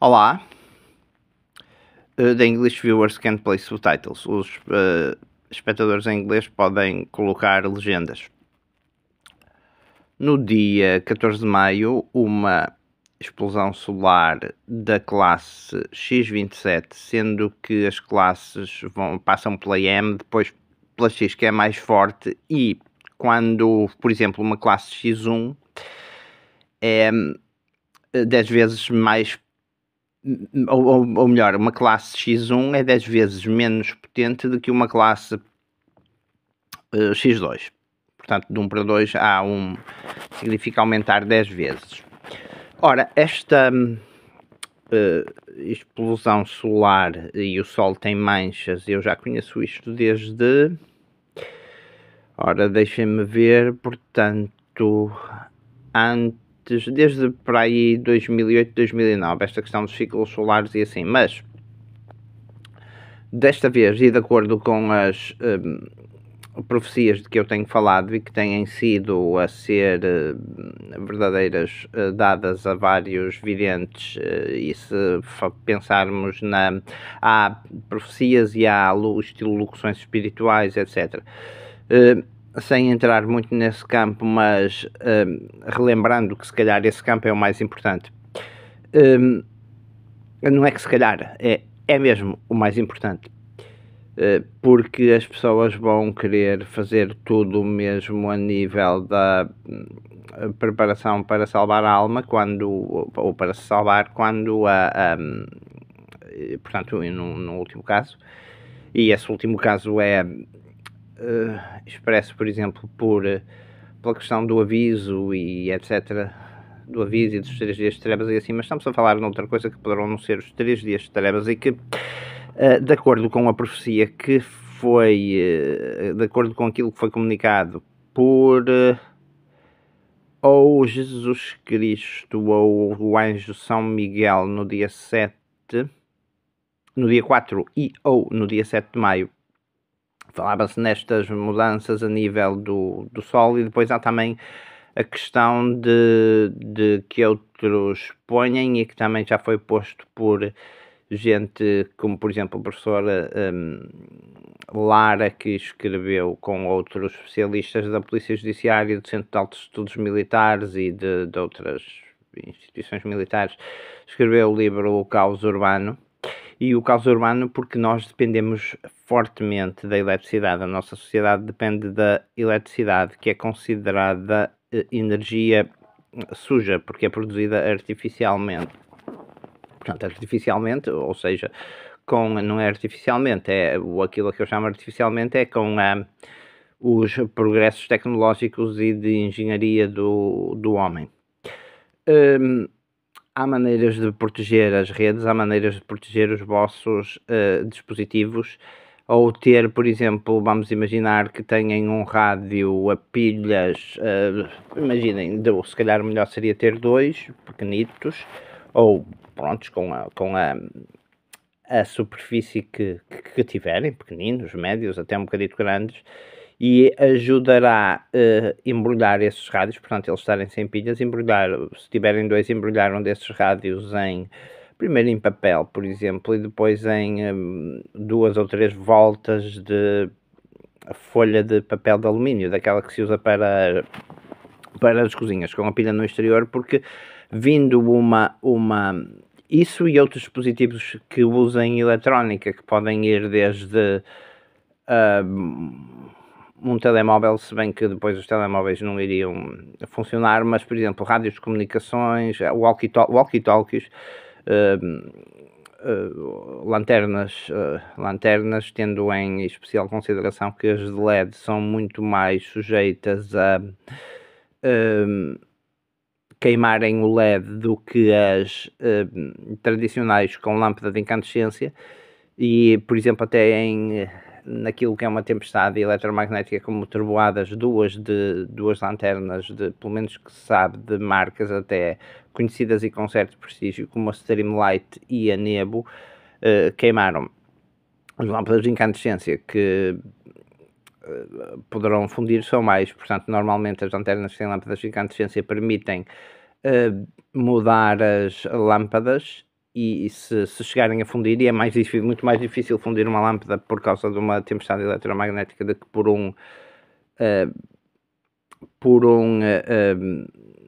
Olá, the English viewers can play subtitles. Os espectadores em inglês podem colocar legendas. No dia 14 de maio, uma explosão solar da classe X27, sendo que as classes passam pela M, depois pela X, que é mais forte, e quando, por exemplo, uma classe X1 é 10 vezes mais, ou melhor, uma classe X1 é 10 vezes menos potente do que uma classe X2. Portanto, de 1 para 2 significa aumentar 10 vezes. Ora, esta explosão solar e o Sol tem manchas, eu já conheço isto desde... Ora, deixem-me ver, portanto, desde para aí 2008, 2009, esta questão dos ciclos solares e assim, mas desta vez, e de acordo com as profecias de que eu tenho falado e que têm sido a ser verdadeiras, dadas a vários videntes, e se pensarmos há profecias e há estilo locuções espirituais, etc. Sem entrar muito nesse campo, mas relembrando que se calhar esse campo é o mais importante. Não é que se calhar, é mesmo o mais importante. Porque as pessoas vão querer fazer tudo mesmo a nível da preparação para salvar a alma, ou para se salvar, quando portanto, no último caso, e esse último caso é expresso, por exemplo, pela questão do aviso e etc., do aviso e dos 3 dias de trevas e assim, mas estamos a falar de outra coisa que poderão não ser os 3 dias de trevas e que, de acordo com a profecia que foi, de acordo com aquilo que foi comunicado por ou Jesus Cristo ou o anjo São Miguel no dia 7, no dia 4 ou no dia 7 de maio, falava-se nestas mudanças a nível do Sol, e depois há também a questão de que outros ponham, e que também já foi posto por gente como, por exemplo, a professora Lara, que escreveu com outros especialistas da Polícia Judiciária, do Centro de Altos Estudos Militares e de outras instituições militares, escreveu o livro O Caos Urbano. E o caos urbano porque nós dependemos fortemente da eletricidade. A nossa sociedade depende da eletricidade, que é considerada energia suja, porque é produzida artificialmente. Portanto, artificialmente, ou seja, não é artificialmente, aquilo que eu chamo artificialmente é com os progressos tecnológicos e de engenharia do homem. Há maneiras de proteger as redes, há maneiras de proteger os vossos dispositivos, ou ter, por exemplo, vamos imaginar que tenham um rádio a pilhas, imaginem, se calhar melhor seria ter 2 pequenitos, ou prontos, com a superfície que tiverem, pequeninos, médios, até um bocadito grandes, e ajudará a embrulhar esses rádios, portanto, eles estarem sem pilhas, se tiverem 2, embrulhar um desses rádios primeiro em papel, por exemplo, e depois em 2 ou 3 voltas de folha de papel de alumínio, daquela que se usa para as cozinhas, com a pilha no exterior, porque vindo isso e outros dispositivos que usem eletrónica, que podem ir desde um telemóvel, se bem que depois os telemóveis não iriam funcionar, mas, por exemplo, rádios de comunicações, walkie-talkies, lanternas, tendo em especial consideração que as de LED são muito mais sujeitas a queimarem o LED do que as tradicionais com lâmpada de incandescência, e, por exemplo, até naquilo que é uma tempestade eletromagnética, como trovoadas, duas lanternas, pelo menos que se sabe, de marcas até conhecidas e com certo prestígio, como a Streamlight e a Nebo, queimaram. As lâmpadas de incandescência que poderão fundir são mais, portanto, normalmente as lanternas sem lâmpadas de incandescência permitem mudar as lâmpadas e se chegarem a fundir, e é muito mais difícil fundir uma lâmpada por causa de uma tempestade eletromagnética do que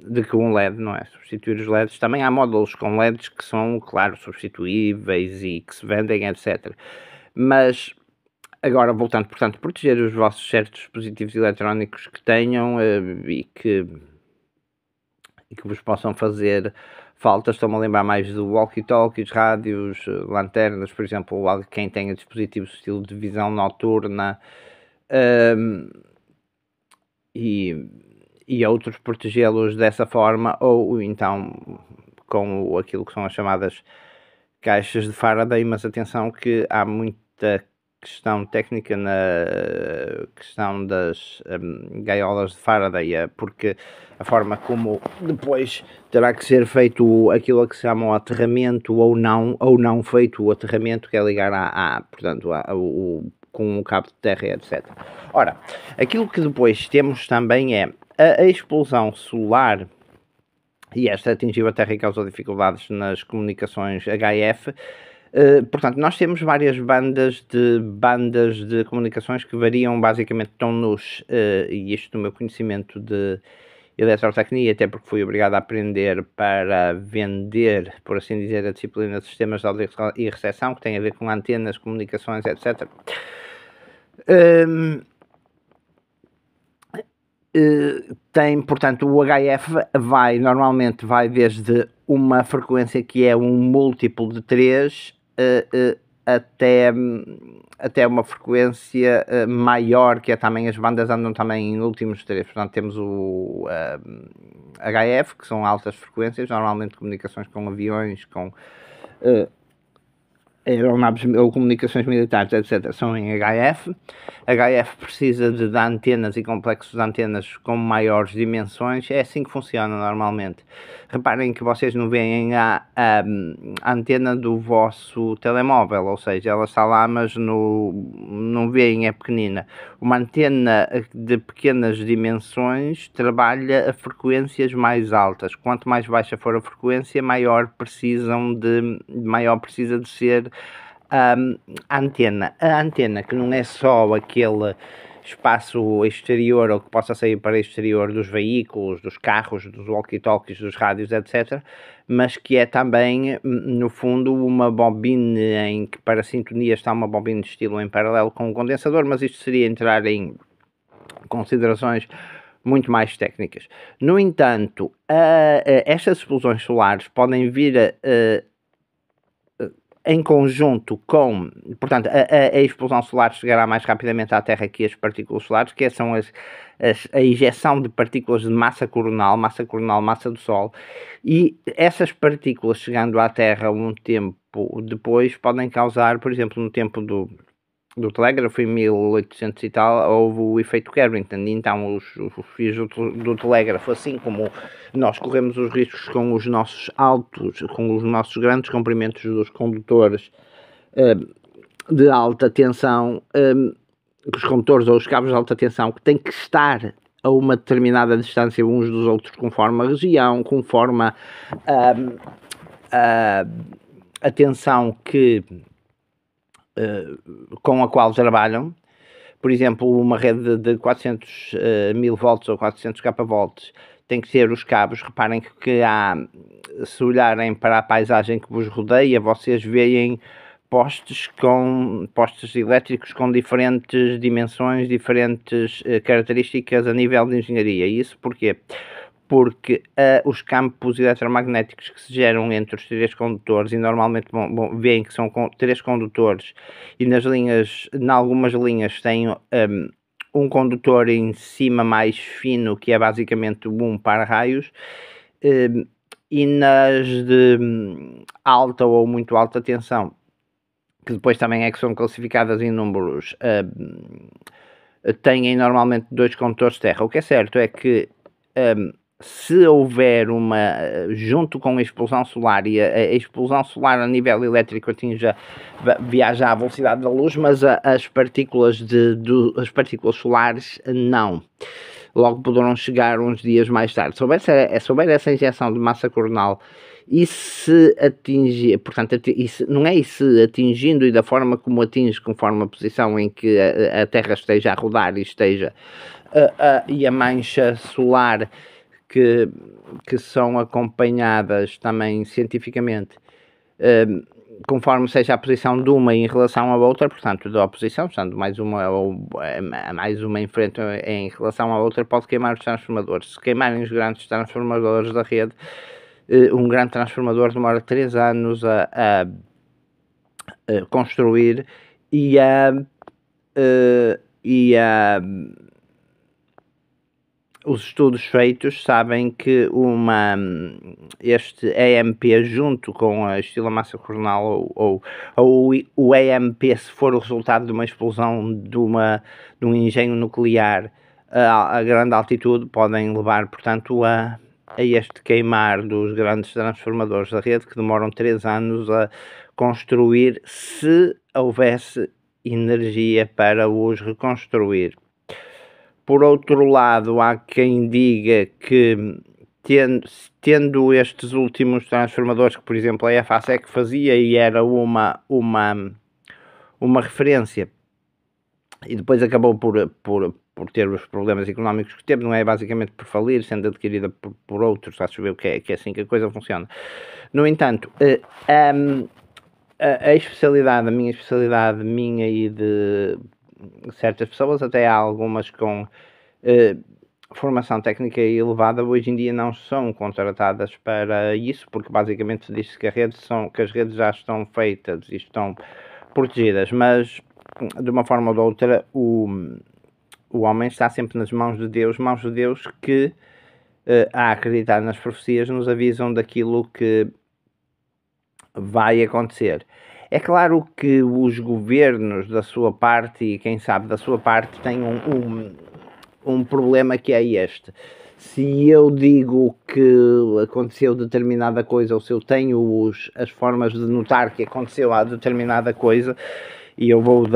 de que um LED, não é? Substituir os LEDs. Também há módulos com LEDs que são, claro, substituíveis e que se vendem, etc. Mas, agora, voltando, portanto, proteger os vossos certos dispositivos eletrónicos que tenham e que vos possam fazer falta. Estou-me a lembrar mais do walkie-talkies, rádios, lanternas, por exemplo, quem tenha dispositivos estilo de visão noturna, e outros, protegê-los dessa forma, ou então com aquilo que são as chamadas caixas de Faraday, mas atenção que há muita questão técnica na questão das gaiolas de Faraday, porque a forma como depois terá que ser feito aquilo a que se chama o aterramento ou não feito o aterramento, que é ligar portanto, com o cabo de terra, etc. Ora, aquilo que depois temos também é a explosão solar, e esta atingiu a Terra e causou dificuldades nas comunicações HF. Portanto, nós temos várias bandas de comunicações que variam, basicamente estão-nos, e isto no meu conhecimento de eletrotecnia, até porque fui obrigado a aprender para vender, por assim dizer, a disciplina de sistemas de áudio e recepção, que tem a ver com antenas, comunicações, etc. Tem, portanto, o HF normalmente vai desde uma frequência que é um múltiplo de 3 até uma frequência maior, que é também, as bandas andam também em últimos 3. Portanto, temos o HF, que são altas frequências, normalmente comunicações com aviões, com aeronaves ou comunicações militares, etc., são em HF. HF precisa de antenas e complexos de antenas com maiores dimensões. É assim que funciona normalmente. Reparem que vocês não veem a antena do vosso telemóvel, ou seja, ela está lá, mas não veem, é pequenina. Uma antena de pequenas dimensões trabalha a frequências mais altas. Quanto mais baixa for a frequência, maior precisa de ser a antena. A antena, que não é só aquele espaço exterior ou que possa sair para o exterior dos veículos, dos carros, dos walkie-talkies, dos rádios, etc., mas que é também, no fundo, uma bobina em que para sintonia está uma bobina de estilo em paralelo com um condensador, mas isto seria entrar em considerações muito mais técnicas. No entanto, estas explosões solares podem vir em conjunto com, portanto, a explosão solar chegará mais rapidamente à Terra que as partículas solares, que são a injeção de partículas de massa coronal, massa do Sol, e essas partículas chegando à Terra um tempo depois podem causar, por exemplo, no tempo do telégrafo, em 1800 e tal, houve o efeito Carrington, e então os fios do telégrafo, assim como nós corremos os riscos com os nossos grandes comprimentos dos condutores de alta tensão, os condutores ou os cabos de alta tensão, que têm que estar a uma determinada distância uns dos outros, conforme a região, conforme a tensão com a qual trabalham. Por exemplo, uma rede de 400 mil volts ou 400 kV tem que ter os cabos. Reparem que se olharem para a paisagem que vos rodeia, vocês veem postes elétricos com diferentes dimensões, diferentes características a nível de engenharia. Isso porquê? Porque os campos eletromagnéticos que se geram entre os 3 condutores, e normalmente veem que são 3 condutores, e em algumas linhas tem um condutor em cima mais fino, que é basicamente um para-raios, e nas de alta ou muito alta tensão, que depois também é que são classificadas em números, têm normalmente 2 condutores de terra. O que é certo é que se houver junto com a explosão solar, e a explosão solar a nível elétrico viaja à velocidade da luz, mas as partículas solares não. Logo poderão chegar uns dias mais tarde. Se houver essa injeção de massa coronal E se atingir, portanto, não é se atingindo e da forma como atinge, conforme a posição em que a Terra esteja a rodar e esteja e a mancha solar que são acompanhadas também cientificamente, conforme seja a posição de uma em relação à outra, portanto, da oposição, portanto, mais uma em frente em relação à outra, pode queimar os transformadores. Se queimarem os grandes transformadores da rede, um grande transformador demora 3 anos a construir e os estudos feitos sabem que este EMP junto com a estilomassa coronal ou o EMP, se for o resultado de uma explosão de um engenho nuclear a grande altitude, podem levar, portanto, a este queimar dos grandes transformadores da rede, que demoram 3 anos a construir, se houvesse energia para os reconstruir. Por outro lado, há quem diga que, tendo estes últimos transformadores, que por exemplo a EFASEC fazia e era uma referência, e depois acabou por ter os problemas económicos que teve, não é basicamente por falir, sendo adquirida por outros, está a saber o que é assim que a coisa funciona. No entanto, a especialidade, a minha especialidade, minha e de certas pessoas, até há algumas com formação técnica elevada, hoje em dia não são contratadas para isso, porque basicamente diz-se que as redes já estão feitas e estão protegidas, mas de uma forma ou de outra o homem está sempre nas mãos de Deus que, a acreditar nas profecias, nos avisam daquilo que vai acontecer. É claro que os governos da sua parte, e quem sabe da sua parte, têm um problema que é este. Se eu digo que aconteceu determinada coisa, ou se eu tenho as formas de notar que aconteceu a determinada coisa, e eu vou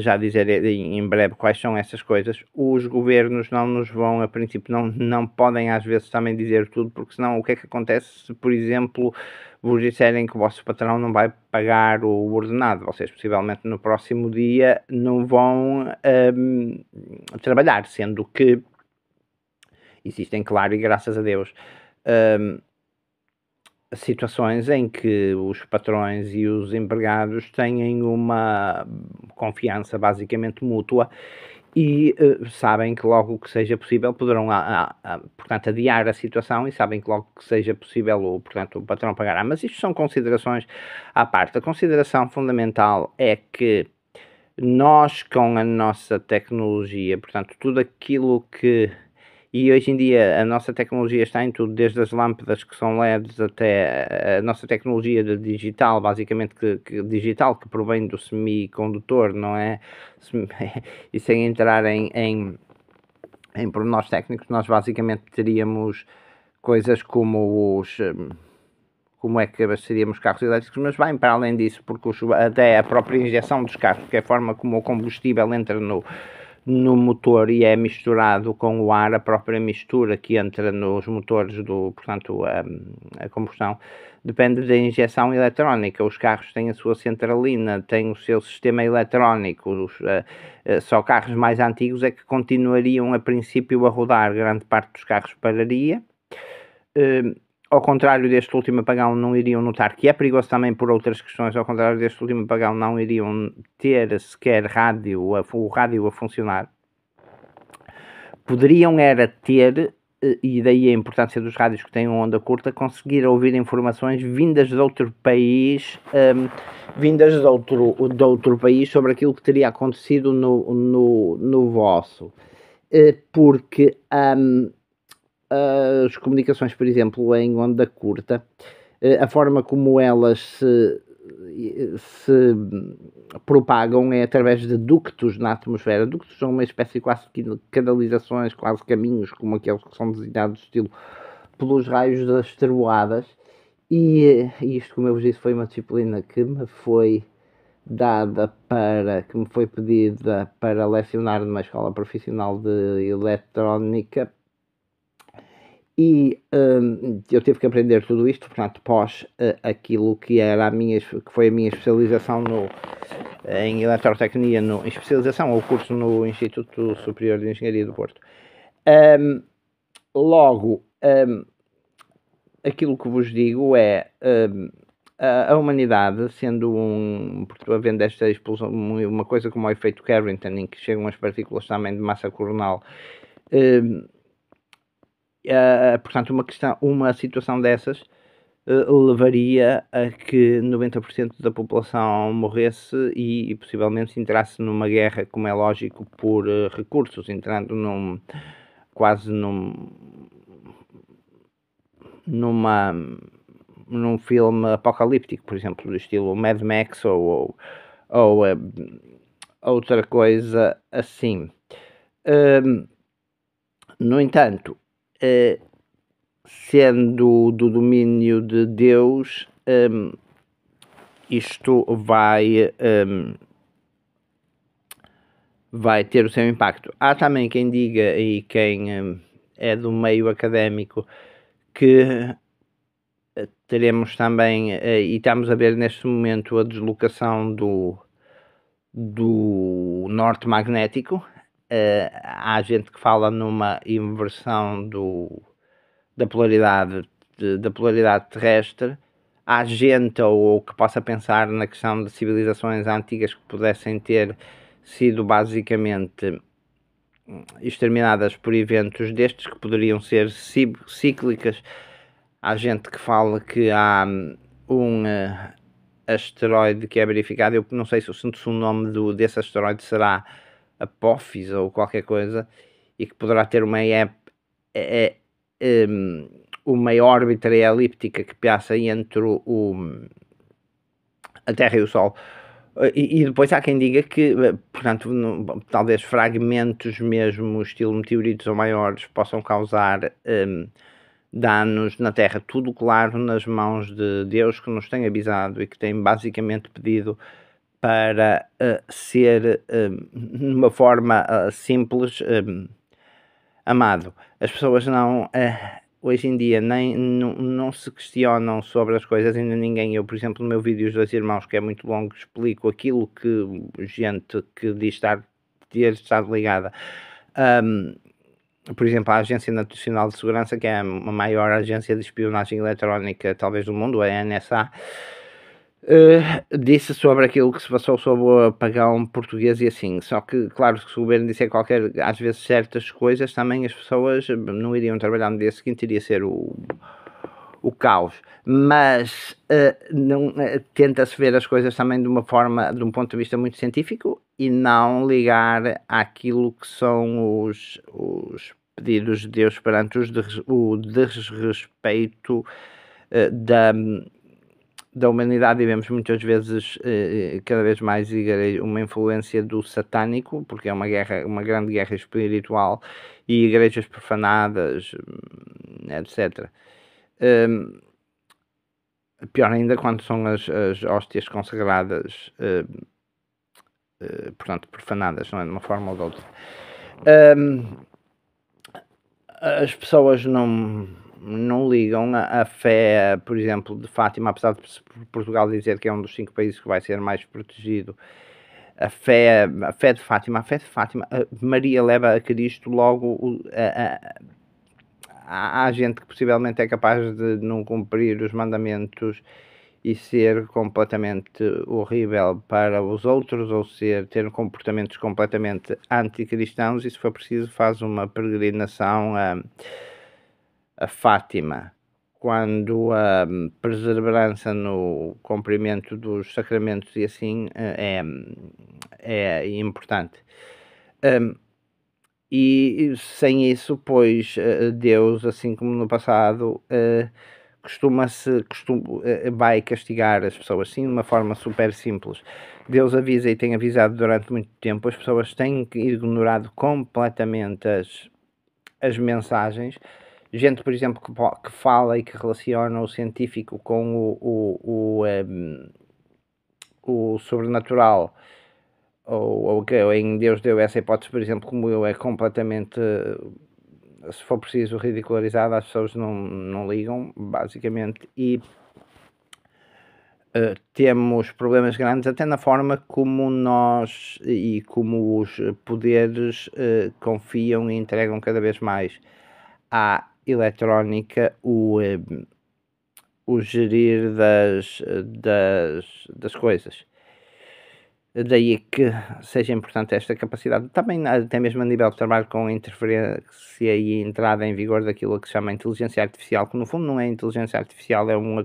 já dizer em breve quais são essas coisas, os governos não nos vão, a princípio, não podem às vezes também dizer tudo, porque senão o que é que acontece se, por exemplo, vos disserem que o vosso patrão não vai pagar o ordenado? Vocês possivelmente no próximo dia não vão trabalhar, sendo que existem, claro, e graças a Deus, situações em que os patrões e os empregados têm uma confiança basicamente mútua e sabem que logo que seja possível poderão, portanto, adiar a situação, e sabem que logo que seja possível, portanto, o patrão pagará. Mas isto são considerações à parte. A consideração fundamental é que nós, com a nossa tecnologia, portanto, tudo aquilo que... E hoje em dia a nossa tecnologia está em tudo, desde as lâmpadas que são LEDs até a nossa tecnologia de digital, basicamente digital, que provém do semicondutor, não é? E sem entrar em pormenores técnicos, nós basicamente teríamos coisas como como é que abasteríamos carros elétricos, mas vai para além disso, porque até a própria injeção dos carros, que é a forma como o combustível entra no motor e é misturado com o ar, a própria mistura que entra nos motores portanto, a combustão, depende da injeção eletrónica. Os carros têm a sua centralina, têm o seu sistema eletrónico. Só carros mais antigos é que continuariam a princípio a rodar, grande parte dos carros pararia. Ao contrário deste último apagão, não iriam notar, que é perigoso também por outras questões, ao contrário deste último apagão, não iriam ter sequer o rádio a funcionar. Poderiam era ter, e daí a importância dos rádios que têm onda curta, conseguir ouvir informações vindas de outro país, de outro país sobre aquilo que teria acontecido no vosso. Porque as comunicações, por exemplo, em onda curta, a forma como elas se propagam é através de ductos na atmosfera. Ductos são uma espécie quase de canalizações, quase caminhos, como aqueles que são desenhados estilo pelos raios das trovoadas. E isto, como eu vos disse, foi uma disciplina que me foi que me foi pedida para lecionar numa escola profissional de eletrónica. E eu tive que aprender tudo isto, portanto, pós aquilo que era que foi a minha especialização em eletrotecnia, em especialização ou curso no Instituto Superior de Engenharia do Porto. Logo, aquilo que vos digo é a humanidade, sendo havendo esta explosão, uma coisa como o efeito Carrington, em que chegam as partículas também de massa coronal, portanto, uma situação dessas levaria a que 90% da população morresse e possivelmente entrasse numa guerra, como é lógico, por recursos, entrando quase num filme apocalíptico, por exemplo, do estilo Mad Max ou outra coisa assim. No entanto, sendo do domínio de Deus, isto vai ter o seu impacto. Há também quem diga, e quem é do meio académico, que teremos também, e estamos a ver neste momento, a deslocação do norte magnético. Há gente que fala numa inversão da polaridade terrestre. Há gente ou que possa pensar na questão de civilizações antigas que pudessem ter sido basicamente exterminadas por eventos destes, que poderiam ser cíclicas. Há gente que fala que há um asteroide que é verificado, eu não sei se o nome desse asteroide será Apophis ou qualquer coisa, e que poderá ter uma órbita elíptica que passa entre a Terra e o Sol. E depois há quem diga que, portanto, talvez fragmentos mesmo, estilo meteoritos ou maiores, possam causar danos na Terra. Tudo claro nas mãos de Deus, que nos tem avisado e que tem basicamente pedido para ser, de uma forma simples, amado. As pessoas hoje em dia não se questionam sobre as coisas, ainda ninguém. Eu, por exemplo, no meu vídeo Os Dois Irmãos, que é muito longo, explico aquilo que gente que diz ter estado ligada, por exemplo, a Agência Nacional de Segurança, que é a maior agência de espionagem eletrónica talvez do mundo, a NSA, disse sobre aquilo que se passou sobre o apagão português e assim. Só que, claro, se o governo disser às vezes certas coisas, também as pessoas não iriam trabalhar no dia seguinte, iria ser o caos. Mas tenta-se ver as coisas também de um ponto de vista muito científico e não ligar àquilo que são os pedidos de Deus perante o desrespeito da humanidade. E vemos muitas vezes, cada vez mais, uma influência do satânico, porque é uma grande guerra espiritual, e igrejas profanadas, etc. Pior ainda quando são as hóstias consagradas, portanto, profanadas, não é? De uma forma ou de outra. As pessoas não ligam a fé, por exemplo, de Fátima, apesar de Portugal dizer que é um dos 5 países que vai ser mais protegido. A fé de Fátima, Maria leva a Cristo, logo há gente que possivelmente é capaz de não cumprir os mandamentos e ser completamente horrível para os outros, ou ter comportamentos completamente anticristãos, e se for preciso faz uma peregrinação a Fátima, quando a perseverança no cumprimento dos sacramentos e assim é importante. E sem isso, pois, Deus, assim como no passado, vai castigar as pessoas, sim, de uma forma super simples. Deus avisa e tem avisado durante muito tempo, as pessoas têm ignorado completamente as mensagens. Gente, por exemplo, que fala e que relaciona o científico com o sobrenatural, ou em Deus deu essa hipótese, por exemplo, como eu, é completamente se for preciso, ridicularizada, as pessoas não ligam, basicamente, e temos problemas grandes até na forma como nós e como os poderes confiam e entregam cada vez mais à eletrónica o gerir das coisas. Daí que seja importante esta capacidade, também até mesmo a nível de trabalho com interferência e entrada em vigor daquilo que se chama inteligência artificial, que no fundo não é inteligência artificial, é uma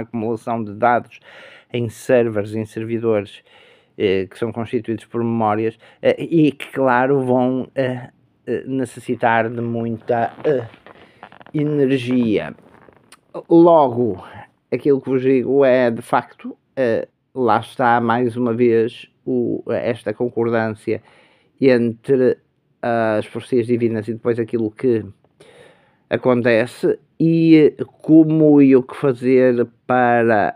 acumulação de dados em servers, em servidores, que são constituídos por memórias, e que, claro, vão necessitar de muita energia. Logo, aquilo que vos digo é, de facto, lá está mais uma vez esta concordância entre as profecias divinas e depois aquilo que acontece e como e o que fazer para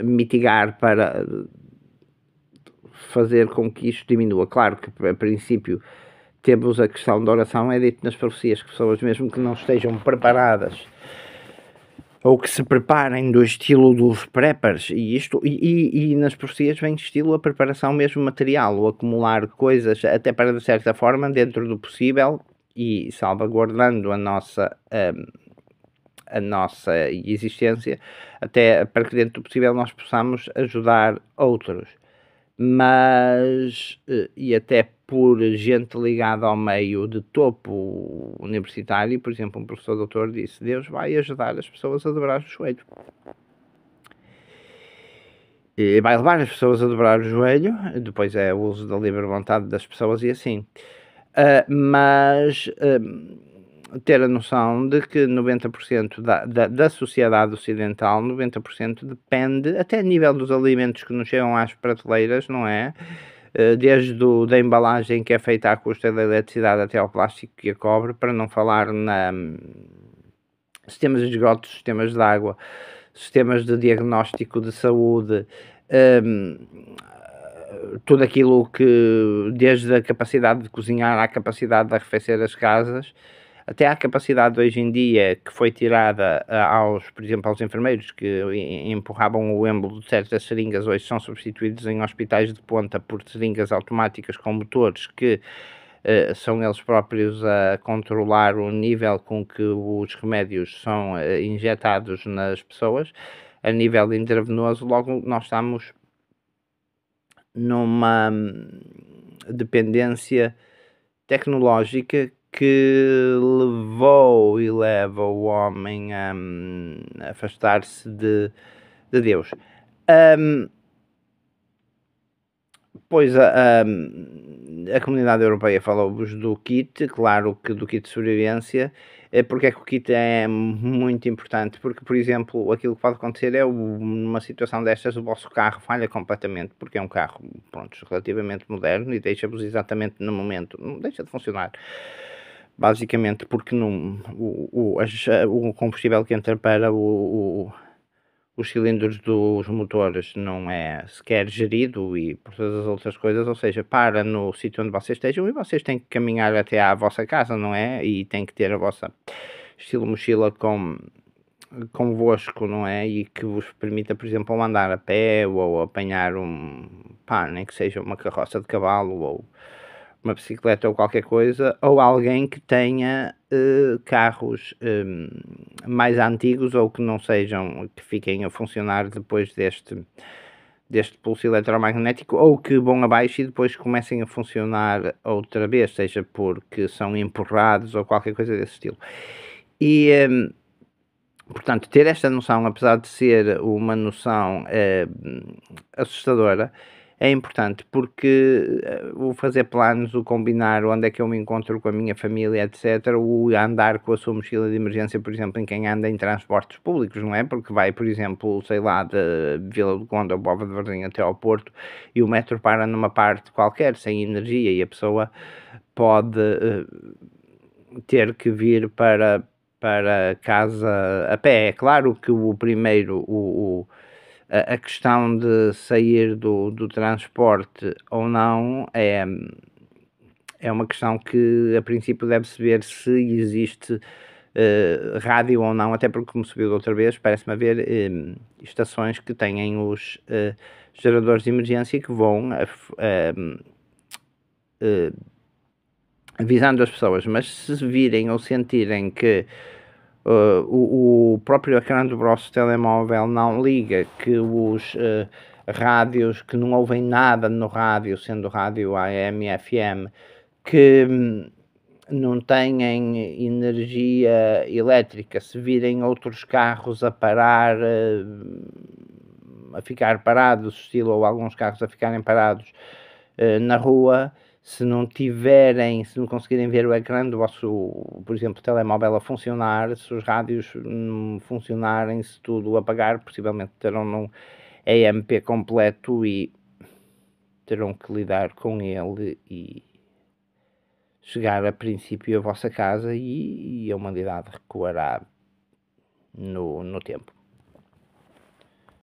mitigar, para fazer com que isto diminua. Claro que, a princípio, temos a questão da oração, é dito nas profecias que pessoas, mesmo que não estejam preparadas ou que se preparem do estilo dos preppers, e nas profecias vem estilo a preparação mesmo material, o acumular coisas, até para, de certa forma, dentro do possível e salvaguardando a nossa existência, até para que dentro do possível nós possamos ajudar outros. Mas, e até por gente ligada ao meio de topo universitário, por exemplo, um professor doutor disse: Deus vai ajudar as pessoas a dobrar o joelho. E vai levar as pessoas a dobrar o joelho, depois é o uso da livre vontade das pessoas e assim. Mas ter a noção de que 90% da sociedade ocidental, 90% depende, até a nível dos alimentos que nos chegam às prateleiras, não é? Desde da embalagem que é feita à custa da eletricidade até ao plástico que a cobre, para não falar sistemas de esgotos, sistemas de água, sistemas de diagnóstico de saúde, tudo aquilo que, desde a capacidade de cozinhar à capacidade de arrefecer as casas, até à capacidade hoje em dia que foi tirada por exemplo, aos enfermeiros que empurravam o êmbolo de certas seringas, hoje são substituídos em hospitais de ponta por seringas automáticas com motores que são eles próprios a controlar o nível com que os remédios são injetados nas pessoas, a nível intravenoso. Logo nós estamos numa dependência tecnológica que levou e leva o homem a afastar-se de Deus. Pois a comunidade europeia falou-vos do kit, claro que do kit de sobrevivência. Porque é que o kit é muito importante? Porque, por exemplo, aquilo que pode acontecer é, numa situação destas, o vosso carro falha completamente, porque é um carro, pronto, relativamente moderno e deixa-vos exatamente no momento, não deixa de funcionar. Basicamente porque o combustível que entra para os cilindros dos motores não é sequer gerido e por todas as outras coisas, ou seja, para no sítio onde vocês estejam e vocês têm que caminhar até à vossa casa, não é? E têm que ter a vossa estilo mochila convosco, não é? E que vos permita, por exemplo, andar a pé ou apanhar nem que seja uma carroça de cavalo ou uma bicicleta ou qualquer coisa, ou alguém que tenha carros mais antigos ou que não sejam, que fiquem a funcionar depois deste pulso eletromagnético, ou que vão abaixo e depois comecem a funcionar outra vez, seja porque são empurrados ou qualquer coisa desse estilo. E portanto, ter esta noção, apesar de ser uma noção assustadora, é importante porque o fazer planos, o combinar onde é que eu me encontro com a minha família, etc., o andar com a sua mochila de emergência, por exemplo, em quem anda em transportes públicos, não é? Porque vai, por exemplo, sei lá, de Vila do Conde ou Bova de Varzim até ao Porto e o metro para numa parte qualquer, sem energia, e a pessoa pode ter que vir para casa a pé. É claro que o primeiro, a questão de sair do transporte ou não é uma questão que a princípio deve-se ver se existe rádio ou não, até porque, como se viu da outra vez, parece-me haver estações que têm os geradores de emergência que vão avisando as pessoas, mas se virem ou sentirem que o próprio ecrã do vosso telemóvel não liga, que os rádios, que não ouvem nada no rádio, sendo rádio AM e FM, que não têm energia elétrica, se virem outros carros a parar, a ficar parados, estilo, ou alguns carros a ficarem parados na rua, se não conseguirem ver o ecrã do vosso, por exemplo, telemóvel a funcionar, se os rádios não funcionarem, se tudo apagar, possivelmente terão num EMP completo e terão que lidar com ele e chegar a princípio à vossa casa e a humanidade recuará no tempo.